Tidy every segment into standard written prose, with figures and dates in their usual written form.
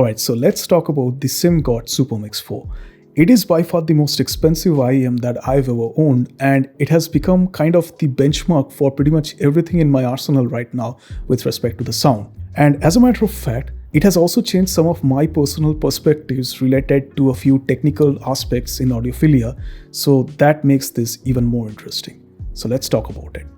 Alright, so let's talk about the Simgot Supermix 4. It is by far the most expensive IEM that I've ever owned, and it has become kind of the benchmark for pretty much everything in my arsenal right now with respect to the sound. And as a matter of fact, it has also changed some of my personal perspectives related to a few technical aspects in audiophilia, so that makes this even more interesting. So let's talk about it.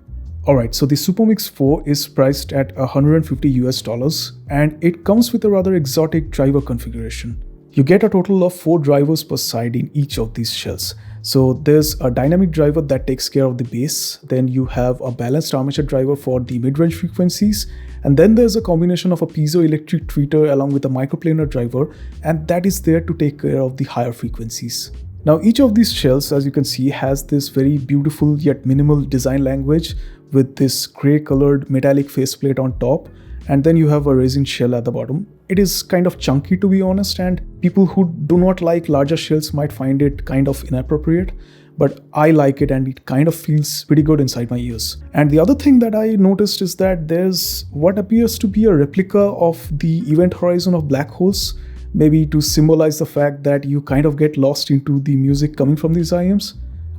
Alright, so the Supermix 4 is priced at $150 and it comes with a rather exotic driver configuration. You get a total of 4 drivers per side in each of these shells. So there's a dynamic driver that takes care of the bass, then you have a balanced armature driver for the mid-range frequencies, and then there's a combination of a piezoelectric tweeter along with a microplanar driver, and that is there to take care of the higher frequencies. Now each of these shells, as you can see, has this very beautiful yet minimal design language with this grey colored metallic faceplate on top, and then you have a resin shell at the bottom. It is kind of chunky, to be honest, and people who do not like larger shells might find it kind of inappropriate, but I like it and it kind of feels pretty good inside my ears. And the other thing that I noticed is that there's what appears to be a replica of the event horizon of black holes, maybe to symbolize the fact that you kind of get lost into the music coming from these IEMs.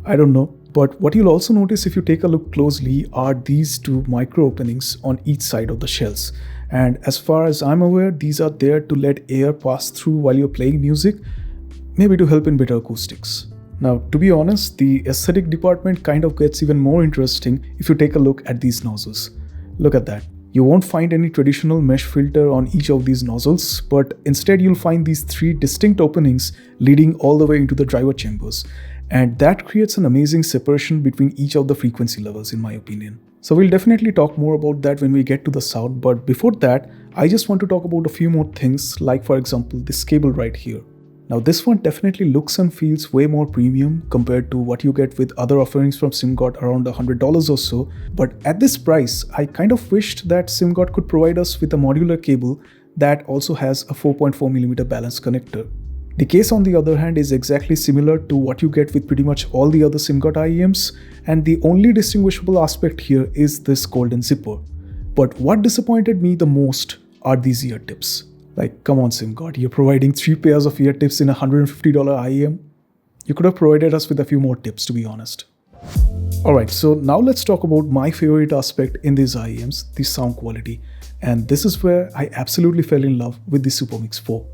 I don't know. But what you'll also notice if you take a look closely are these 2 micro openings on each side of the shells. And as far as I'm aware, these are there to let air pass through while you're playing music, maybe to help in better acoustics. Now, to be honest, the aesthetic department kind of gets even more interesting if you take a look at these nozzles. Look at that. You won't find any traditional mesh filter on each of these nozzles, but instead you'll find these 3 distinct openings leading all the way into the driver chambers. And that creates an amazing separation between each of the frequency levels, in my opinion. So we'll definitely talk more about that when we get to the sound, but before that, I just want to talk about a few more things, like for example this cable right here. Now this one definitely looks and feels way more premium compared to what you get with other offerings from Simgot around $100 or so, but at this price, I kind of wished that Simgot could provide us with a modular cable that also has a 4.4mm balanced connector. The case on the other hand is exactly similar to what you get with pretty much all the other Simgot IEMs, and the only distinguishable aspect here is this golden zipper. But what disappointed me the most are these ear tips. Like, come on Simgot, you're providing 3 pairs of ear tips in a $150 IEM? You could have provided us with a few more tips, to be honest. Alright, so now let's talk about my favorite aspect in these IEMs, the sound quality. And this is where I absolutely fell in love with the Supermix 4.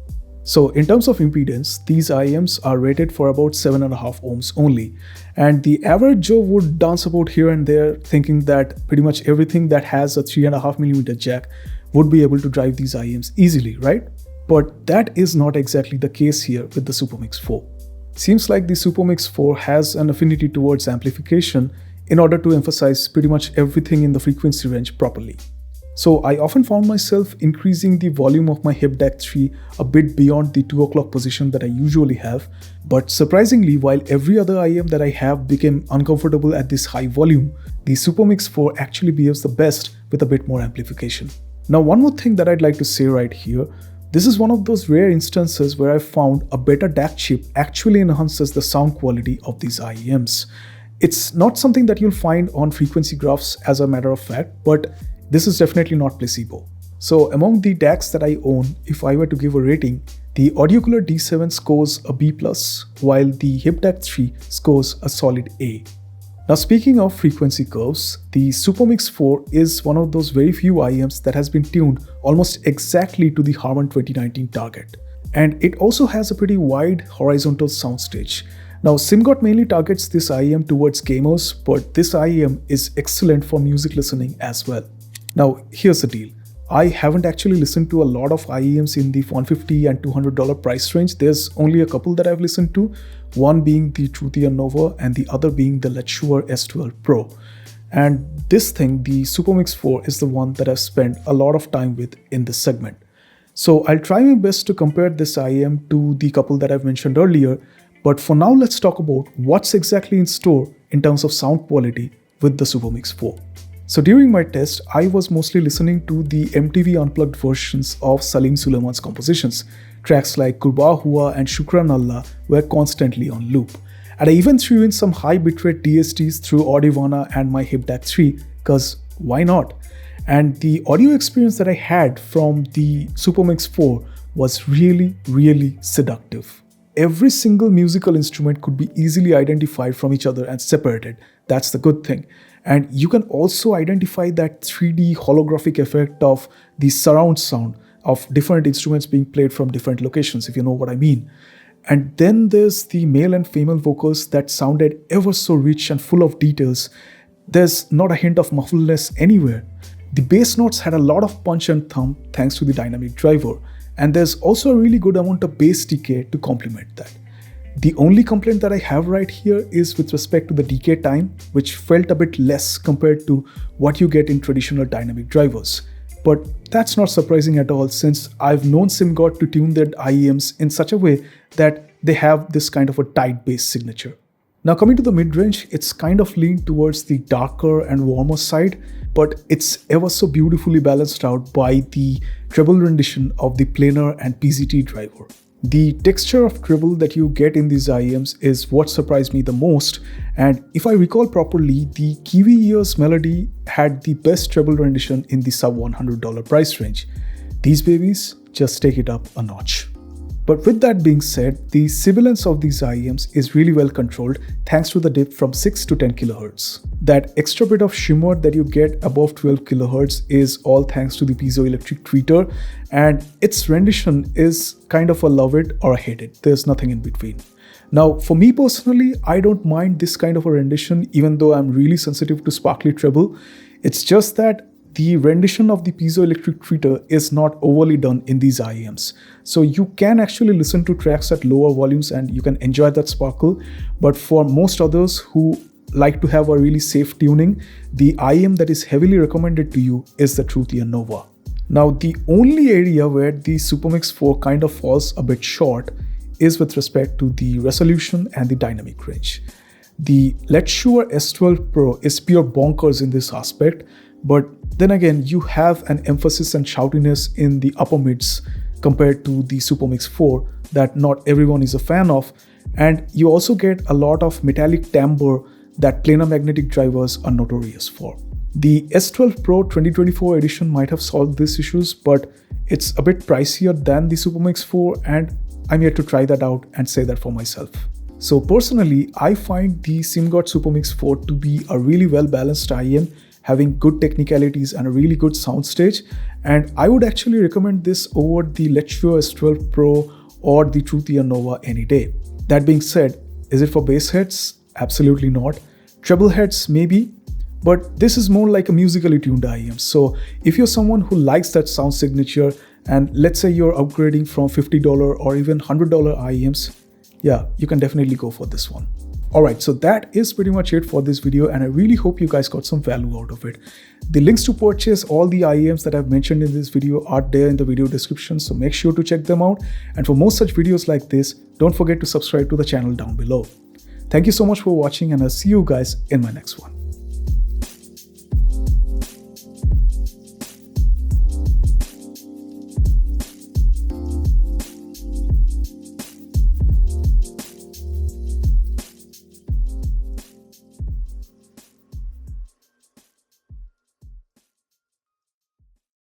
So in terms of impedance, these IEMs are rated for about 7.5 ohms only, and the average Joe would dance about here and there thinking that pretty much everything that has a 3.5mm jack would be able to drive these IEMs easily, right? But that is not exactly the case here with the Supermix 4. Seems like the Supermix 4 has an affinity towards amplification in order to emphasize pretty much everything in the frequency range properly. So I often found myself increasing the volume of my hip DAC 3 a bit beyond the 2 o'clock position that I usually have, but surprisingly, while every other IEM that I have became uncomfortable at this high volume, the Supermix 4 actually behaves the best with a bit more amplification. Now one more thing that I'd like to say right here, this is one of those rare instances where I found a better DAC chip actually enhances the sound quality of these IEMs. It's not something that you'll find on frequency graphs as a matter of fact, but this is definitely not placebo. So among the DACs that I own, if I were to give a rating, the Audiophile D7 scores a B+, while the Hip DAC 3 scores a solid A. Now speaking of frequency curves, the Supermix 4 is one of those very few IEMs that has been tuned almost exactly to the Harman 2019 target. And it also has a pretty wide horizontal soundstage. Now Simgot mainly targets this IEM towards gamers, but this IEM is excellent for music listening as well. Now here's the deal, I haven't actually listened to a lot of IEMs in the $150 and $200 price range. There's only a couple that I've listened to, one being the TruthEar Nova and the other being the Letshuoer S12 Pro. And this thing, the Supermix 4, is the one that I've spent a lot of time with in this segment. So I'll try my best to compare this IEM to the couple that I've mentioned earlier, but for now let's talk about what's exactly in store in terms of sound quality with the Supermix 4. So during my test, I was mostly listening to the MTV unplugged versions of Salim Sulaiman's compositions. Tracks like Kurba Hua and Shukran Allah were constantly on loop. And I even threw in some high bitrate DSTs through Audivana and my Hip DAC 3, cause why not? And the audio experience that I had from the Supermix 4 was really seductive. Every single musical instrument could be easily identified from each other and separated. That's the good thing. And you can also identify that 3D holographic effect of the surround sound of different instruments being played from different locations, if you know what I mean. And then there's the male and female vocals that sounded ever so rich and full of details. There's not a hint of muffledness anywhere. The bass notes had a lot of punch and thump thanks to the dynamic driver. And there's also a really good amount of bass decay to complement that. The only complaint that I have right here is with respect to the decay time, which felt a bit less compared to what you get in traditional dynamic drivers. But that's not surprising at all, since I've known Simgot to tune their IEMs in such a way that they have this kind of a tight bass signature. Now coming to the mid-range, it's kind of leaned towards the darker and warmer side, but it's ever so beautifully balanced out by the treble rendition of the planar and PZT driver. The texture of treble that you get in these IEMs is what surprised me the most, and if I recall properly, the Kiwi Ears Melody had the best treble rendition in the sub $100 price range. These babies just take it up a notch. But with that being said, the sibilance of these IEMs is really well controlled thanks to the dip from 6 to 10 kHz. That extra bit of shimmer that you get above 12 kHz is all thanks to the piezoelectric tweeter, and its rendition is kind of a love it or a hate it. There's nothing in between. Now, for me personally, I don't mind this kind of a rendition even though I'm really sensitive to sparkly treble. It's just that the rendition of the piezoelectric tweeter is not overly done in these IEMs. So you can actually listen to tracks at lower volumes and you can enjoy that sparkle. But for most others who like to have a really safe tuning, the IEM that is heavily recommended to you is the TruthEar Nova. Now, the only area where the Supermix 4 kind of falls a bit short is with respect to the resolution and the dynamic range. The Letshuoer S12 Pro is pure bonkers in this aspect, but then again, you have an emphasis and shoutiness in the upper mids compared to the Supermix 4 that not everyone is a fan of, and you also get a lot of metallic timbre that planar magnetic drivers are notorious for. The S12 Pro 2024 edition might have solved these issues, but it's a bit pricier than the Supermix 4, and I'm yet to try that out and say that for myself. So personally, I find the Simgot Supermix 4 to be a really well balanced IEM, having good technicalities and a really good soundstage, and I would actually recommend this over the Letshuoer S12 Pro or the TruthEar Nova any day. That being said, is it for bass heads? Absolutely not. Treble heads maybe, but this is more like a musically tuned IEM. So if you're someone who likes that sound signature, and let's say you're upgrading from $50 or even $100 IEMs, yeah, you can definitely go for this one. Alright, so that is pretty much it for this video, and I really hope you guys got some value out of it. The links to purchase all the IEMs that I've mentioned in this video are there in the video description, so make sure to check them out. And for more such videos like this, don't forget to subscribe to the channel down below. Thank you so much for watching, and I'll see you guys in my next one.